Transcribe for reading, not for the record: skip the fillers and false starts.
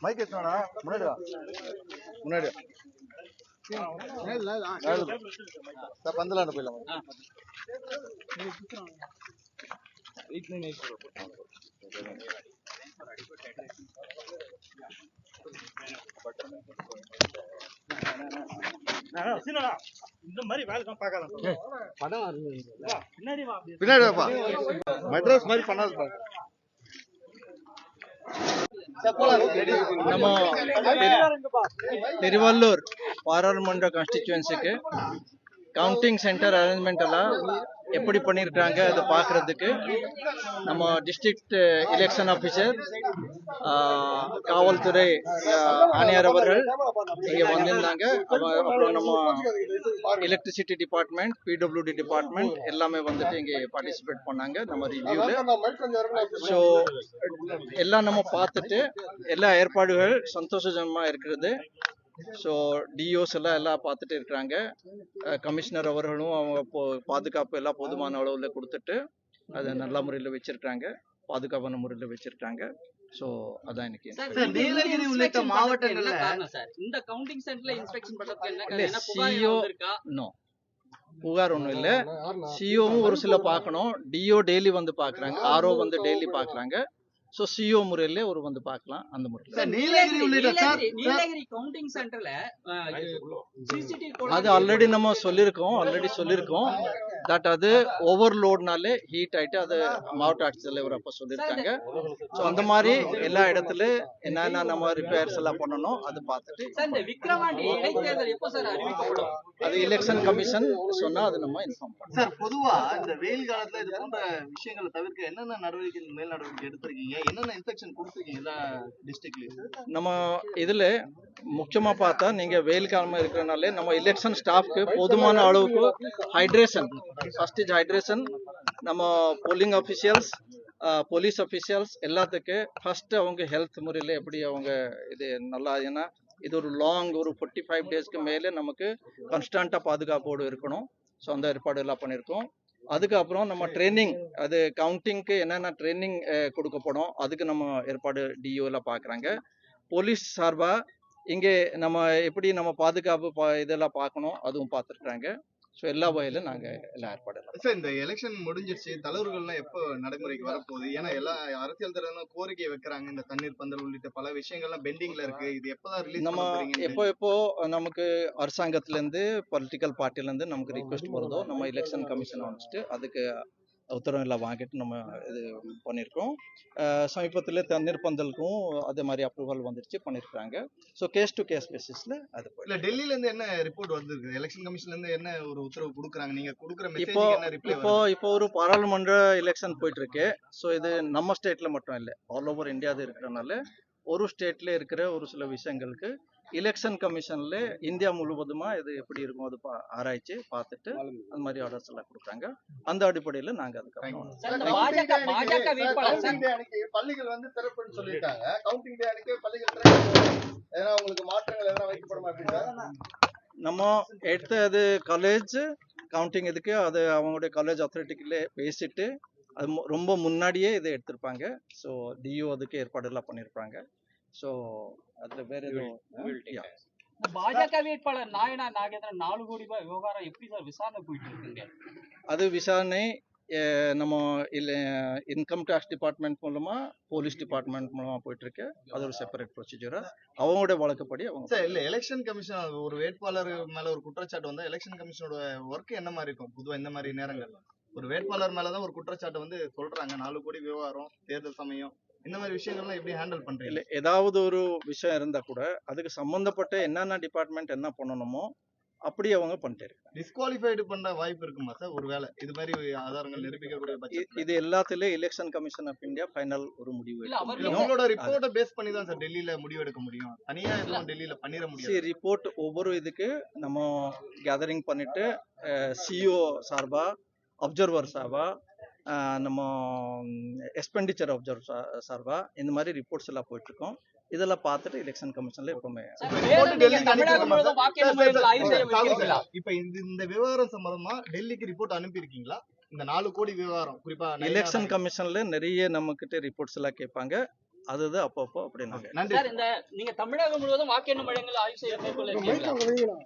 Mic எடுத்துடா முன்னாடி வா முன்னாடி பந்தலாண்ட போயிடலாம் பின்னாடி வாப்பா மெட்ராஸ் மாதிரி பண்ணாது நம்ம திருவள்ளூர் பாராளுமன்ற கான்ஸ்டிச்சுவன்சிக்கு கவுண்டிங் சென்டர் அரேஞ்ச்மெண்ட் எல்லாம் எப்படி பண்ணியிருக்காங்க அதை பார்க்கறதுக்கு நம்ம டிஸ்ட்ரிக்ட் எலெக்ஷன் ஆஃபீஸர் காவல்துறை ஆணையர் அவர்கள் இங்கே வந்திருந்தாங்க. அப்புறம் நம்ம எலக்ட்ரிசிட்டி டிபார்ட்மெண்ட், பிடபிள்யூடி டிபார்ட்மெண்ட் எல்லாமே வந்துட்டு இங்கே பார்ட்டிசிபேட் பண்ணாங்க நம்ம ரிவ்யூவில். ஸோ எல்லாம் நம்ம பார்த்துட்டு எல்லா ஏற்பாடுகள் சந்தோஷமாக இருக்கிறது. ஸோ டிஓஸ் எல்லாம் பார்த்துட்டு இருக்கிறாங்க. கமிஷனர் அவர்களும் அவங்க பாதுகாப்பு எல்லாம் போதுமான அளவில் கொடுத்துட்டு அதை நல்ல முறையில் வச்சிருக்காங்க, பாதுகாப்பான முறையில் வச்சிருக்காங்க. ஸோ அதான் இன்னைக்கு நீலகிரி உள்ளிட்ட மாவட்டங்கள்ல இந்த கவுண்டிங் சென்டர்ல இன்ஸ்பெக்ஷன் பண்றதுக்கு சிஓ நோ புகார் ஒன்றும் இல்லை. சிஓவும் ஒரு சில பார்க்கணும், டிஓ டெய்லி வந்து பார்க்குறாங்க, ஆர்ஓ வந்து டெய்லி பார்க்குறாங்க. ஸோ சிஓ முறையிலே ஒரு வந்து பார்க்கலாம் அந்த முறையில். நீலகிரி கவுண்டிங் சென்டர்ல அது ஆல்ரெடி நம்ம சொல்லியிருக்கோம் தட் அது ஓவர்லோட்னாலே ஹீட் ஆயிட்டு அது மாவட்ட ஆட்சித்தலைவர் அப்போ சொல்லியிருக்காங்க. ஸோ அந்த மாதிரி எல்லா இடத்துல என்னென்ன நம்ம ரிப்பேர்ஸ் எல்லாம் பண்ணணும் அது பார்த்துட்டு அது எலெக்ஷன் கமிஷன் சொன்னா அது நம்ம இன்ஃபார்ம் பண்ணோம். சார், பொதுவா இந்த வெயில் காலத்துல இது போன்ற விஷயங்களை தவிர்க்க என்னென்ன நடவடிக்கை மேல் நடவடிக்கை எடுத்திருக்கீங்க, என்னென்ன இன்ஸ்ட்ரக்ஷன் கொடுத்துருக்கீங்க எல்லா டிஸ்ட்ரிக்ட்லயும்? நம்ம இதுல முக்கியமா பார்த்தா நீங்க வெயில் காலமா இருக்கிறனாலே நம்ம எலெக்ஷன் ஸ்டாஃப்க்கு போதுமான அளவுக்கு ஹைட்ரேஷன், ஃபர்ஸ்ட் இஸ் ஹைட்ரேஷன். நம்ம போலிங் அஃபிஷியல்ஸ், போலீஸ் அஃபிஷியல்ஸ் எல்லாத்துக்கு ஃபர்ஸ்ட் அவங்க ஹெல்த் முறையில் எப்படி அவங்க இது நல்லா, ஏன்னா இது ஒரு லாங் ஒரு 45 டேஸ்க்கு மேலே நமக்கு கான்ஸ்டன்ட்டாக பாதுகாப்போடு இருக்கணும். ஸோ அந்த ஏற்பாடு எல்லாம் பண்ணியிருக்கோம். அதுக்கப்புறம் நம்ம ட்ரைனிங், அது கவுண்டிங்க்கு என்னென்ன ட்ரைனிங் கொடுக்கப்படும் அதுக்கு நம்ம ஏற்பாடு டிஓ எல்லாம் பார்க்குறாங்க. போலீஸ் சார்பாக இங்கே நம்ம எப்படி நம்ம பாதுகாப்பு இதெல்லாம் பார்க்கணும் அதுவும் பார்த்துருக்குறாங்க. ஸோ எல்லா வகையிலும் நாங்கள் எல்லா ஏற்பாடு. சார், இந்த எலெக்ஷன் முடிஞ்சிருச்சு, தலைவர்கள்லாம் எப்போ நடைமுறைக்கு வரப்போகுது? ஏன்னா எல்லா அரசியல் தலைவர்களும் கோரிக்கை வைக்கிறாங்க, இந்த தண்ணீர் பந்தல் உள்ளிட்ட பல விஷயங்கள்லாம் பெண்டிங்ல இருக்கு. இது எப்பதான் ரிலீஸ் நம்ம எப்போ நமக்கு அரசாங்கத்திலேருந்து பொலிட்டிக்கல் பார்ட்டிலேருந்து நமக்கு ரிக்வெஸ்ட் வருதோ நம்ம எலெக்ஷன் கமிஷன் அனுப்பிச்சிட்டு அதுக்கு உத்தரவு எல்லாம் வாங்கிட்டு நம்ம இது பண்ணியிருக்கோம். சமீபத்தில் தண்ணீர் பந்தலுக்கும் அதே மாதிரி அப்ரூவல் வந்துருச்சு, பண்ணியிருக்காங்க. ஸோ கேஸ் டு கேஸ் பேசிஸ்ல அது இல்லை. டெல்லியிலேருந்து என்ன ரிப்போர்ட் வந்திருக்கு? எலெக்ஷன் கமிஷன்லேருந்து என்ன ஒரு உத்தரவு கொடுக்குறாங்க? நீங்கள் கொடுக்குற இப்போ ஒரு பாராளுமன்ற எலெக்ஷன் போயிட்டு இருக்கு. ஸோ இது நம்ம ஸ்டேட்ல மட்டும் இல்லை, ஆல் ஓவர் இந்தியா இருக்கிறனால ஒரு ஸ்டேட்ல இருக்கிற ஒரு சில விஷயங்களுக்கு எலெக்ஷன் கமிஷன்ல இந்தியா முழுவதுமா இது எப்படி இருக்கும் அது ஆராய்ச்சி பார்த்துட்டு அந்த மாதிரி ஆர்டர்ஸ் எல்லாம் கொடுக்குறாங்க. அந்த அடிப்படையில் நாங்க பள்ளிகள் வந்து திறப்புன்னு சொல்லிட்டாங்க. கவுண்டிங் டே அன்னைக்கு பள்ளிகள் உங்களுக்கு மாற்றங்கள் எதனா வைக்கப்பட மாட்டீங்க? நம்ம எடுத்த காலேஜ் கவுண்டிங் இதுக்கு அது அவங்களுடைய காலேஜ் அத்தாரிட்டிக்குள்ளே பேசிட்டு அது ரொம்ப முன்னாடியே இதை எடுத்திருப்பாங்க. ஸோ டிஓ அதுக்கு ஏற்பாடு எல்லாம் பண்ணியிருப்பாங்க. ஸோ அதுல வேற எதுவும் பாஜக வேட்பாளர் நாயனா நாகேந்திரன் 4 கோடி ரூபாய் விவகாரம் எப்படி சார் விசாரணை போயிட்டு இருக்குங்க? அது விசாரணை நம்ம இன்கம் டேக்ஸ் டிபார்ட்மெண்ட் மூலமா, போலீஸ் டிபார்ட்மெண்ட் மூலமா போயிட்டு இருக்கு. அது ஒரு செப்பரேட் ப்ரொசீஜரா அவங்களோட வழக்கப்படி அவங்க. இல்ல, எலெக்ஷன் கமிஷன் ஒரு வேட்பாளர் மேல ஒரு குற்றச்சாட்டு வந்தா எலெக்ஷன் கமிஷனோட ஒர்க் என்ன மாதிரி இருக்கும்? பொதுவா இந்த மாதிரி நேரங்கள் ஒரு வேட்பாளர் மேலதான் ஒரு குற்றச்சாட்டு வந்து சொல்றாங்க, 4 கோடி விவகாரம், தேர்தல் சமயம், இந்த மாதிரி விஷயங்கள்லாம் எப்படி ஹேண்டில் பண்றீங்க? இல்ல, ஏதாவது ஒரு விஷயம் இருந்தா கூட அதுக்கு சம்பந்தப்பட்ட என்னென்ன டிபார்ட்மெண்ட் என்ன பண்ணணுமோ அப்படி அவங்க பண்ணிட்டு இருக்காங்க. டிஸ்குவாலிஃபைடு பண்ண வாய்ப்பு இருக்குமா சார் ஒருவேளை இது மாதிரி ஆதாரங்கள் நிரூபிக்கக்கூடிய பட்சத்துல? இது எல்லாத்துலயும் election commission of India final ஒரு முடிவு. உங்களோட ரிப்போர்ட்டை பேஸ் பண்ணி தான் சார் டெல்லியில முடிவு எடுக்க முடியும், தனியா எதுவும் டெல்லியில பண்ணிட முடியாது. ரிப்போர்ட் ஒவ்வொரு இதுக்கு நம்ம கேதரிங் பண்ணிட்டு சிஓ சார்பா, அப்சர்வர் சார்பா, நம்ம எக்ஸ்பெண்டிச்சர் அப்சர்வர் சார்பா இந்த மாதிரி ரிப்போர்ட்ஸ் எல்லாம் போயிட்டு இருக்கோம். இதெல்லாம் பார்த்துட்டு எலெக்ஷன் கமிஷன்ல எப்பவுமே இப்ப இந்த விவகாரம் சம்பந்தமா டெல்லிக்கு ரிப்போர்ட் அனுப்பியிருக்கீங்களா? இந்த 4 கோடி விவகாரம் குறிப்பா எலெக்ஷன் கமிஷன்ல நிறைய நம்ம கிட்ட ரிப்போர்ட்ஸ் எல்லாம் கேட்பாங்க. அது அப்பப்போ அப்படி நாங்க நன்றி சார் இந்த நீங்க தமிழகம் முழுவதும் வாக்கு எண்ணும் மையங்கள் ஆய்வு செய்ய மேற்கொள்ள இருக்கீங்களா?